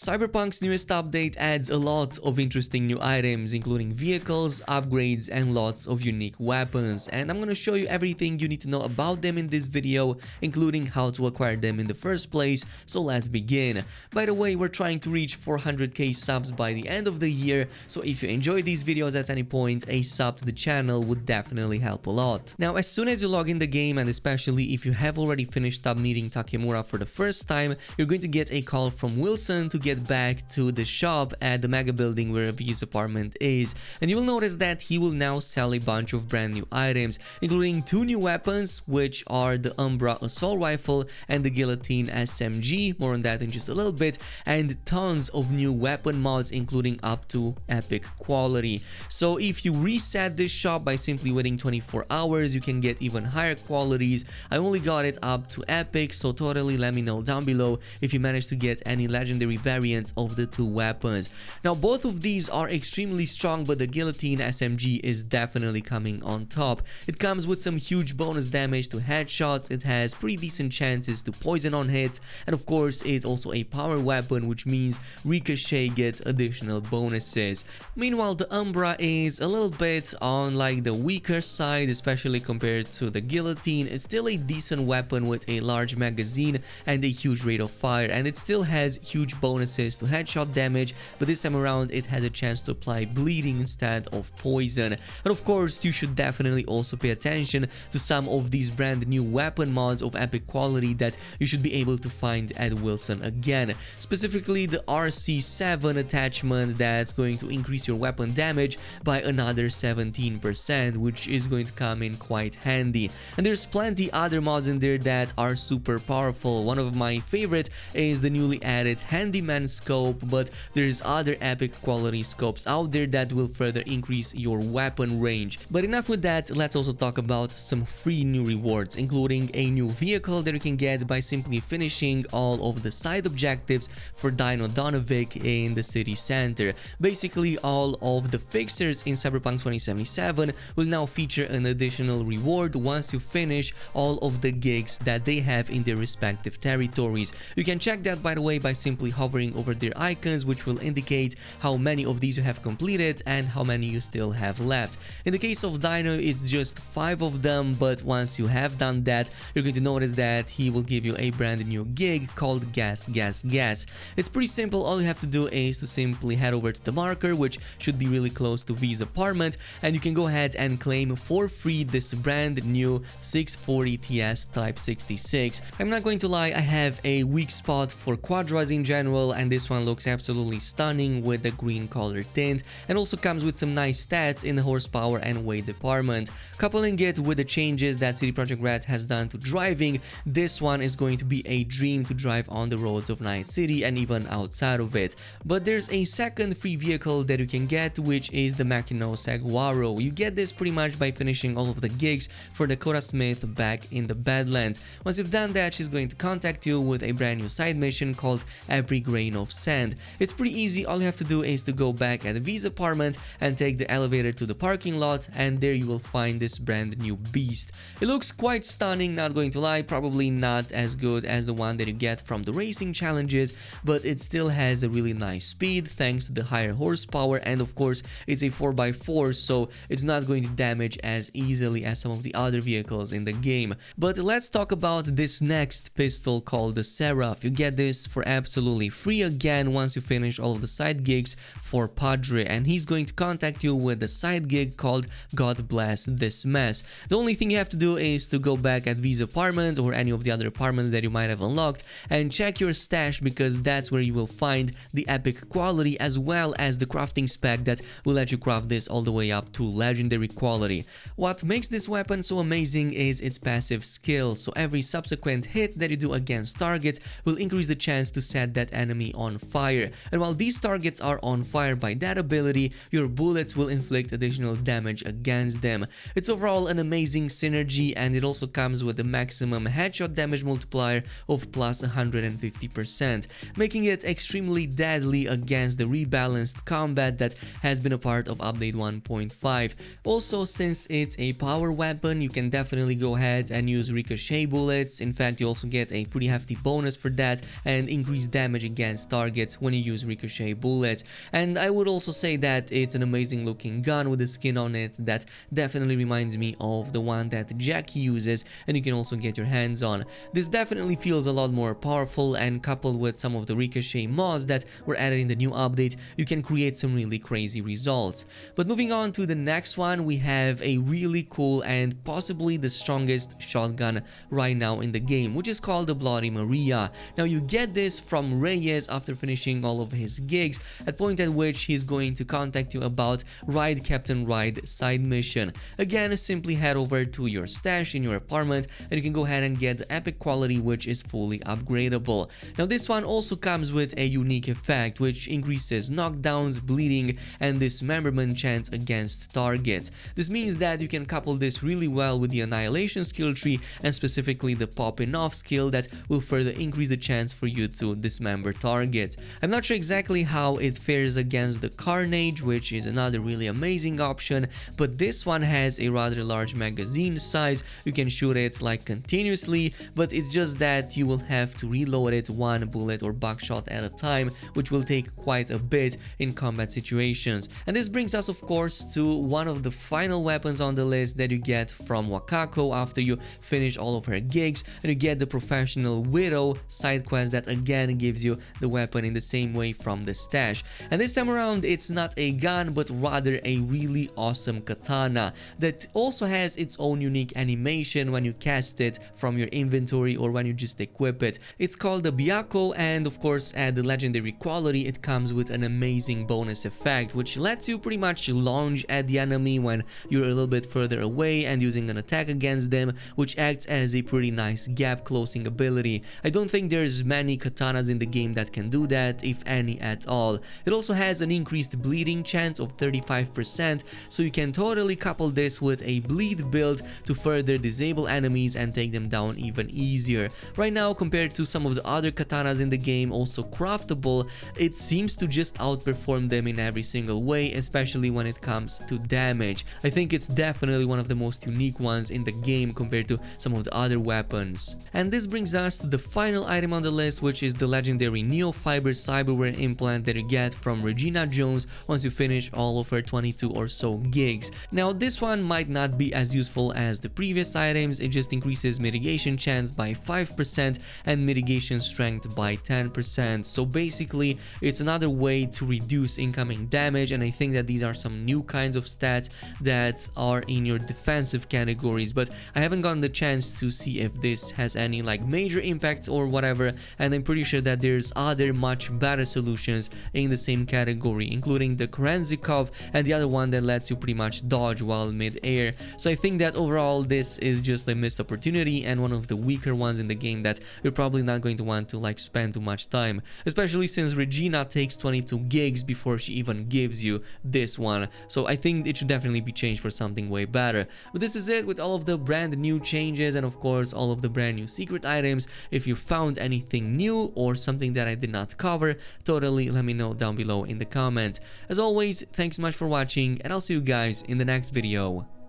Cyberpunk's newest update adds a lot of interesting new items, including vehicles, upgrades, and lots of unique weapons, and I'm gonna show you everything you need to know about them in this video, including how to acquire them in the first place, so let's begin. By the way, we're trying to reach 400k subs by the end of the year, so if you enjoy these videos at any point, a sub to the channel would definitely help a lot. Now, as soon as you log in the game, and especially if you have already finished up meeting Takemura for the first time, you're going to get a call from Wilson to get back to the shop at the mega building where V's apartment is, and you will notice that he will now sell a bunch of brand new items, including 2 new weapons, which are the Umbra assault rifle and the Guillotine SMG, more on that in just a little bit, and tons of new weapon mods, including up to epic quality. So if you reset this shop by simply waiting 24 hours, you can get even higher qualities. I only got it up to epic, so totally let me know down below if you managed to get any legendary variants of the 2 weapons. Now, both of these are extremely strong, but the Guillotine SMG is definitely coming on top. It comes with some huge bonus damage to headshots, it has pretty decent chances to poison on hit, and of course it's also a power weapon, which means Ricochet gets additional bonuses. Meanwhile, the Umbra is a little bit on like the weaker side, especially compared to the Guillotine. It's still a decent weapon with a large magazine and a huge rate of fire, and it still has huge bonuses to headshot damage, but this time around it has a chance to apply bleeding instead of poison. And of course, you should definitely also pay attention to some of these brand new weapon mods of epic quality that you should be able to find at Wilson again. Specifically the RC7 attachment that's going to increase your weapon damage by another 17%, which is going to come in quite handy. And there's plenty other mods in there that are super powerful. One of my favorite is the newly added Handyman scope, but there's other epic quality scopes out there that will further increase your weapon range. But enough with that, let's also talk about some free new rewards, including a new vehicle that you can get by simply finishing all of the side objectives for Dino Donovic in the city center. Basically, all of the fixers in Cyberpunk 2077 will now feature an additional reward once you finish all of the gigs that they have in their respective territories. You can check that, by the way, by simply hovering over their icons, which will indicate how many of these you have completed and how many you still have left. In the case of Dino, it's just 5 of them, but once you have done that, you're going to notice that he will give you a brand new gig called Gas Gas Gas. It's pretty simple. All you have to do is to simply head over to the marker, which should be really close to V's apartment, and you can go ahead and claim for free this brand new 640 TS Type 66. I'm not going to lie, I have a weak spot for Quadras in general, and this one looks absolutely stunning with the green color tint, and also comes with some nice stats in the horsepower and weight department. Coupling it with the changes that CD Projekt Red has done to driving, this one is going to be a dream to drive on the roads of Night City and even outside of it. But there's a second free vehicle that you can get, which is the Makino Saguaro. You get this pretty much by finishing all of the gigs for Dakota Smith back in the Badlands. Once you've done that, she's going to contact you with a brand new side mission called Every Grain of Sand. It's pretty easy. All you have to do is to go back at V's apartment and take the elevator to the parking lot, and there you will find this brand new beast. It looks quite stunning, not going to lie, probably not as good as the one that you get from the racing challenges, but it still has a really nice speed thanks to the higher horsepower, and of course it's a 4x4, so it's not going to damage as easily as some of the other vehicles in the game. But let's talk about this next pistol called the Seraph. You get this for absolutely free again once you finish all of the side gigs for Padre, and he's going to contact you with the side gig called God Bless This Mess. The only thing you have to do is to go back at V's apartment or any of the other apartments that you might have unlocked and check your stash, because that's where you will find the epic quality as well as the crafting spec that will let you craft this all the way up to legendary quality. What makes this weapon so amazing is its passive skill, so every subsequent hit that you do against targets will increase the chance to set that enemy on fire, and while these targets are on fire by that ability, your bullets will inflict additional damage against them. It's overall an amazing synergy, and it also comes with a maximum headshot damage multiplier of plus 150%, making it extremely deadly against the rebalanced combat that has been a part of update 1.5. Also, since it's a power weapon, you can definitely go ahead and use ricochet bullets. In fact, you also get a pretty hefty bonus for that and increased damage against against targets when you use ricochet bullets. And I would also say that it's an amazing looking gun with a skin on it that definitely reminds me of the one that Jack uses and you can also get your hands on. This definitely feels a lot more powerful, and coupled with some of the ricochet mods that were added in the new update, you can create some really crazy results. But moving on to the next one, we have a really cool and possibly the strongest shotgun right now in the game, which is called the Bloody Maria. Now you get this from Reyes after finishing all of his gigs, at point at which he's going to contact you about Ride Captain Ride side mission. Again, simply head over to your stash in your apartment and you can go ahead and get the epic quality, which is fully upgradable. Now this one also comes with a unique effect which increases knockdowns, bleeding, and dismemberment chance against targets. This means that you can couple this really well with the annihilation skill tree and specifically the popping off skill that will further increase the chance for you to dismember targets. I'm not sure exactly how it fares against the Carnage, which is another really amazing option, but this one has a rather large magazine size. You can shoot it like continuously, but it's just that you will have to reload it one bullet or buckshot at a time, which will take quite a bit in combat situations. And this brings us of course to one of the final weapons on the list that you get from Byakko after you finish all of her gigs, and you get the Professional Widow side quest that again gives you the weapon in the same way from the stash. And this time around it's not a gun but rather a really awesome katana that also has its own unique animation when you cast it from your inventory or when you just equip it. It's called the Byakko, and of course at the legendary quality it comes with an amazing bonus effect which lets you pretty much lunge at the enemy when you're a little bit further away and using an attack against them, which acts as a pretty nice gap closing ability. I don't think there's many katanas in the game that can do that, if any at all. It also has an increased bleeding chance of 35%, so you can totally couple this with a bleed build to further disable enemies and take them down even easier. Right now, compared to some of the other katanas in the game, also craftable, it seems to just outperform them in every single way, especially when it comes to damage. I think it's definitely one of the most unique ones in the game compared to some of the other weapons. And this brings us to the final item on the list, which is the legendary Neofiber cyberware implant that you get from Regina Jones once you finish all of her 22 or so gigs. Now this one might not be as useful as the previous items, it just increases mitigation chance by 5% and mitigation strength by 10%. So basically it's another way to reduce incoming damage, and I think that these are some new kinds of stats that are in your defensive categories, but I haven't gotten the chance to see if this has any like major impact or whatever, and I'm pretty sure that there's other much better solutions in the same category, including the Khrenzikov and the other one that lets you pretty much dodge while mid-air. So I think that overall this is just a missed opportunity and one of the weaker ones in the game that you're probably not going to want to like spend too much time, especially since Regina takes 22 gigs before she even gives you this one. So I think it should definitely be changed for something way better. But this is it with all of the brand new changes and of course all of the brand new secret items. If you found anything new or something that I did not cover, totally let me know down below in the comments. As always, thanks so much for watching and I'll see you guys in the next video.